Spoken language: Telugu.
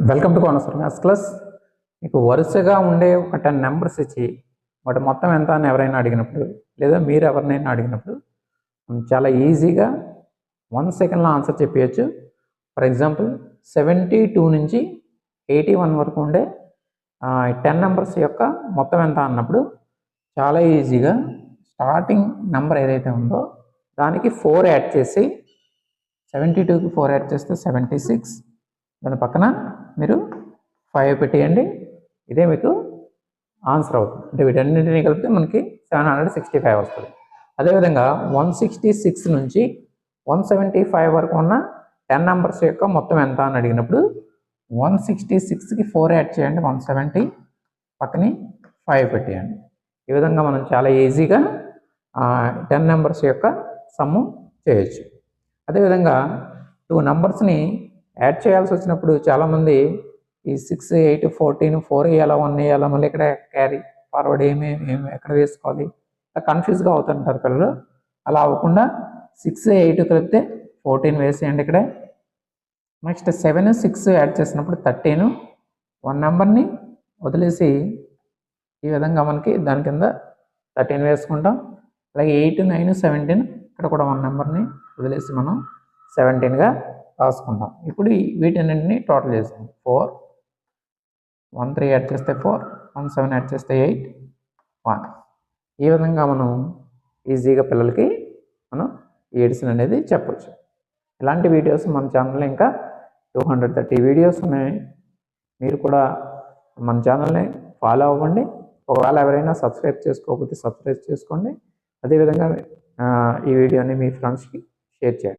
వెల్కమ్ టు కోనసర్ మ్యాథ్స్ క్లాస్. మీకు వరుసగా ఉండే ఒక 10 నెంబర్స్ ఇచ్చి వాటి మొత్తం ఎంత అని ఎవరైనా అడిగినప్పుడు, లేదా మీరు ఎవరినైనా అడిగినప్పుడు చాలా ఈజీగా 1 సెకండ్లో ఆన్సర్ చెప్పేయచ్చు. ఫర్ ఎగ్జాంపుల్ 72 నుంచి 81 వరకు ఉండే 10 నెంబర్స్ యొక్క మొత్తం ఎంత అన్నప్పుడు చాలా ఈజీగా స్టార్టింగ్ నెంబర్ ఏదైతే ఉందో దానికి 4 యాడ్ చేసి 72కి 4 యాడ్ చేస్తే 76, దాని పక్కన మీరు 5 పెట్టేయండి. ఇదే మీకు ఆన్సర్ అవుతుంది. అంటే వీటన్నింటినీ కలిపితే మనకి 765 వస్తుంది. అదేవిధంగా 166 నుంచి 175 వరకు ఉన్న 10 నెంబర్స్ యొక్క మొత్తం ఎంత అని అడిగినప్పుడు 166కి 4 యాడ్ చేయండి, 170, పక్కని 5 పెట్టేయండి. ఈ విధంగా మనం చాలా ఈజీగా 10 నెంబర్స్ యొక్క సమ్ము చేయొచ్చు. అదేవిధంగా 2 నెంబర్స్ని యాడ్ చేయాల్సి వచ్చినప్పుడు చాలామంది ఈ 6, 8, 14, 4 వేయాలా, 1 వేయాలా, మళ్ళీ ఇక్కడ క్యారీ ఫార్వర్డ్ ఏమి ఎక్కడ వేసుకోవాలి, కన్ఫ్యూజ్గా అవుతుంటారు పిల్లలు. అలా అవ్వకుండా 6, 8 కలిపితే 14 వేసేయండి ఇక్కడే. నెక్స్ట్ 7, 6 యాడ్ చేసినప్పుడు 13, 1 నెంబర్ని వదిలేసి ఈ విధంగా మనకి దాని కింద 13 వేసుకుంటాం. అలాగే 8, 9, 17 ఇక్కడ కూడా 1 నెంబర్ని వదిలేసి మనం 17గా రాసుకుంటాం. ఇప్పుడు వీటన్నింటినీ టోటల్ చేస్తాం. 4, 1, 3 యాడ్ చేస్తే 4, 1, 7 యాడ్ చేస్తే 8, 1. ఈ విధంగా మనం ఈజీగా పిల్లలకి మనం ఎడిషన్ అనేది చెప్పచ్చు. ఇలాంటి వీడియోస్ మన ఛానల్లో ఇంకా 230 వీడియోస్ ఉన్నాయి. మీరు కూడా మన ఛానల్ని ఫాలో అవ్వండి. ఒకవేళ ఎవరైనా సబ్స్క్రైబ్ చేసుకోకపోతే సబ్స్క్రైబ్ చేసుకోండి. అదేవిధంగా ఈ వీడియోని మీ ఫ్రెండ్స్కి షేర్ చేయండి.